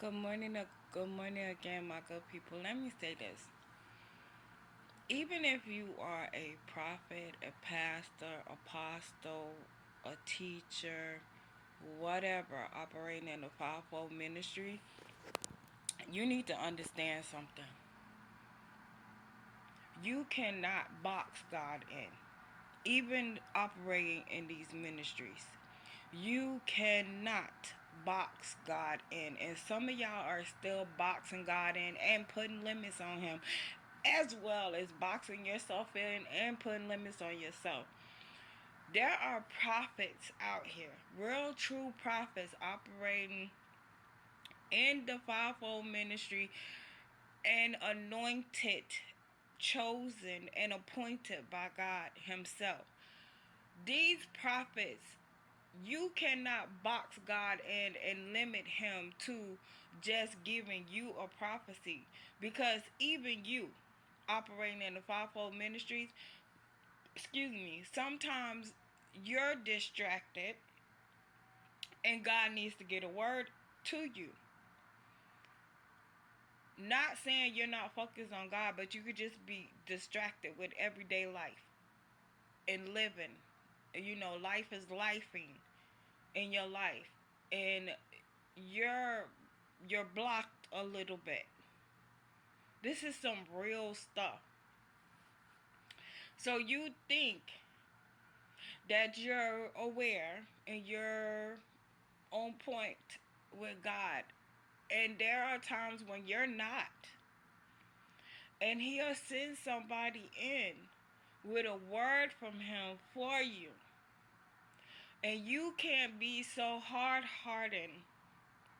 Good morning again, my good people. Let me say this. Even if you are a prophet, a pastor, apostle, a teacher, whatever, operating in the fivefold ministry, you need to understand something. You cannot box God in. Even operating in these ministries, you cannot box God in. And some of y'all are still boxing God in and putting limits on Him, as well as boxing yourself in and putting limits on yourself. There are prophets out here, real true prophets operating in the fivefold ministry and anointed, chosen, and appointed by God Himself. These prophets, you cannot box God in and limit Him to just giving you a prophecy, because even you operating in the fivefold ministries, sometimes you're distracted and God needs to get a word to you. Not saying you're not focused on God, but you could just be distracted with everyday life and living. Life is lifing in your life, and you're blocked a little bit. This is some real stuff. So you think that you're aware and you're on point with God, and there are times when you're not, and He'll send somebody in with a word from Him for you, and you can't be so hard-hardened.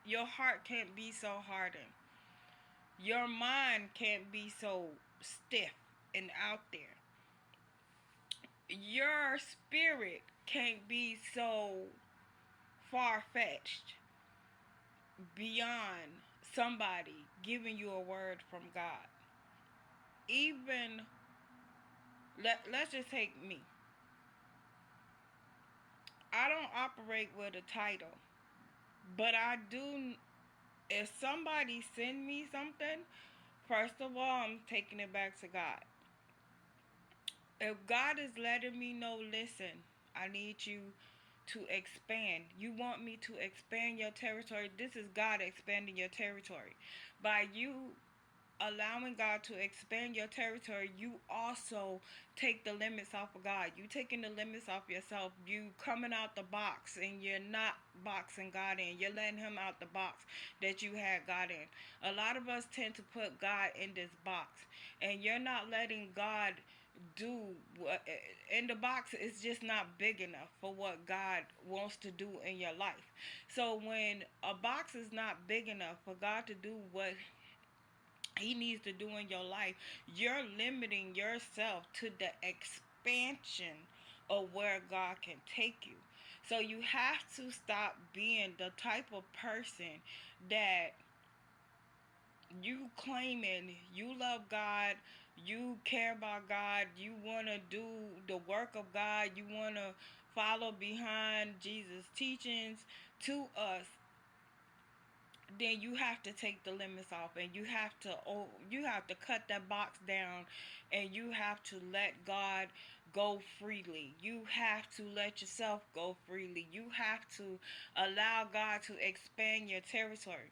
Your heart can't be so hardened. Your mind can't be so stiff and out there. Your spirit can't be so far-fetched beyond somebody giving you a word from God. Even, let's just take me. I don't operate with a title, but I do. If somebody send me something, first of all, I'm taking it back to God. If God is letting me know, listen, I need you to expand. You want me to expand your territory. This is God expanding your territory. By you allowing God to expand your territory, you also take the limits off of God. You taking the limits off yourself. You coming out the box, and you're not boxing God in. You're letting Him out the box that you had God in. A lot of us tend to put God in this box, and you're not letting God do what in the box is just not big enough for what God wants to do in your life. So when a box is not big enough for God to do what He needs to do in your life, you're limiting yourself to the expansion of where God can take you. So you have to stop being the type of person that you claiming you love God, you care about God, you want to do the work of God, you want to follow behind Jesus' teachings to us. Then you have to take the limits off, and you have to cut that box down, and you have to let God go freely. You have to let yourself go freely. You have to allow God to expand your territory.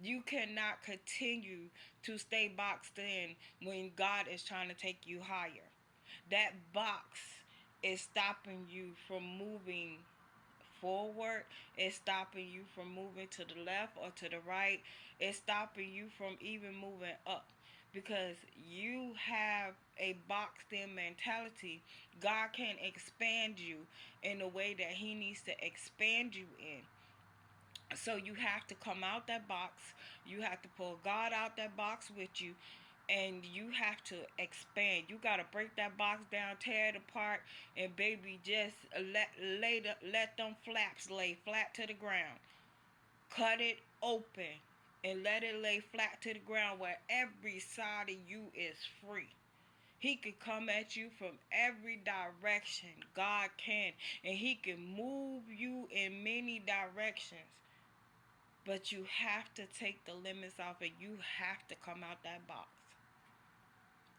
You cannot continue to stay boxed in when God is trying to take you higher. That box is stopping you from moving forward. It's stopping you from moving to the left or to the right. It's stopping you from even moving up, because you have a boxed in mentality. God can't expand you in the way that He needs to expand you in. So you have to come out that box. You have to pull God out that box with you. And you have to expand. You got to break that box down, tear it apart, and baby, just let them flaps lay flat to the ground. Cut it open and let it lay flat to the ground where every side of you is free. He could come at you from every direction. God can. And He can move you in many directions. But you have to take the limits off, and you have to come out that box.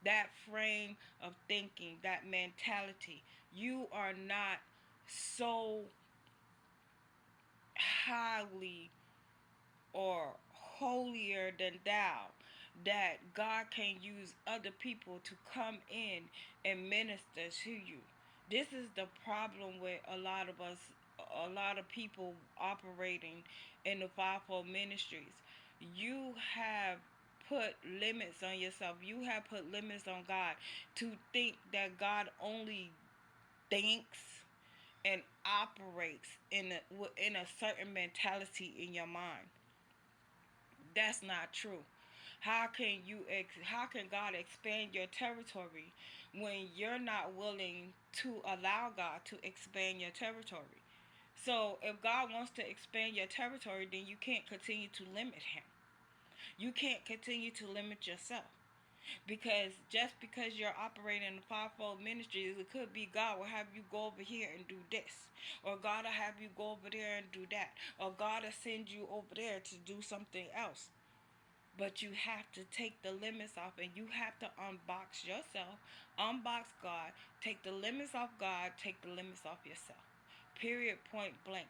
That frame of thinking, that mentality. You are not so highly or holier than thou that God can use other people to come in and minister to you. This is the problem with a lot of us, a lot of people operating in the fivefold ministries. You have put limits on yourself. You have put limits on God to think that God only thinks and operates in a certain mentality in your mind. That's not true. How can God expand your territory when you're not willing to allow God to expand your territory? So if God wants to expand your territory, then you can't continue to limit him. You can't continue to limit yourself. Because just because you're operating in the fivefold ministries, it could be God will have you go over here and do this, or God will have you go over there and do that, or God will send you over there to do something else. But you have to take the limits off, and you have to unbox yourself, unbox God, take the limits off God, take the limits off yourself. Period, point blank.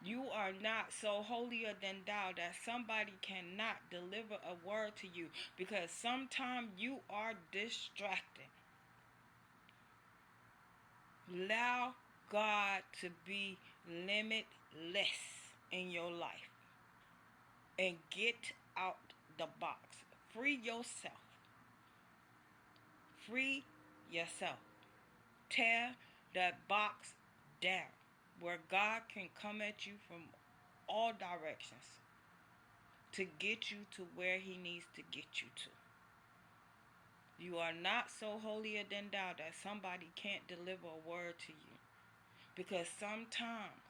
You are not so holier than thou that somebody cannot deliver a word to you, because sometimes you are distracted. Allow God to be limitless in your life and get out the box. Free yourself. Free yourself. Tear that box down where God can come at you from all directions to get you to where he needs to get you to. You are not so holier than thou that somebody can't deliver a word to you. Because sometimes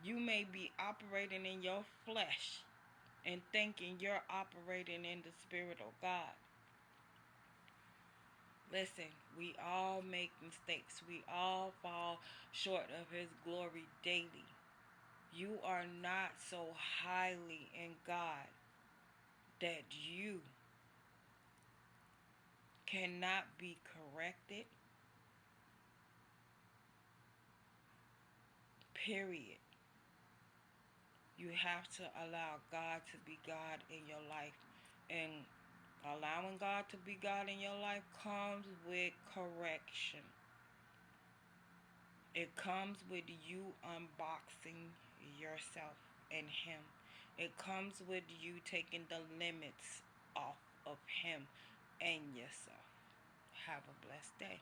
you may be operating in your flesh and thinking you're operating in the Spirit of God. Listen, we all make mistakes. We all fall short of his glory daily. You are not so highly in God that you cannot be corrected. Period. You have to allow God to be God in your life. And allowing God to be God in your life comes with correction. It comes with you unboxing yourself and him. It comes with you taking the limits off of him and yourself. Have a blessed day.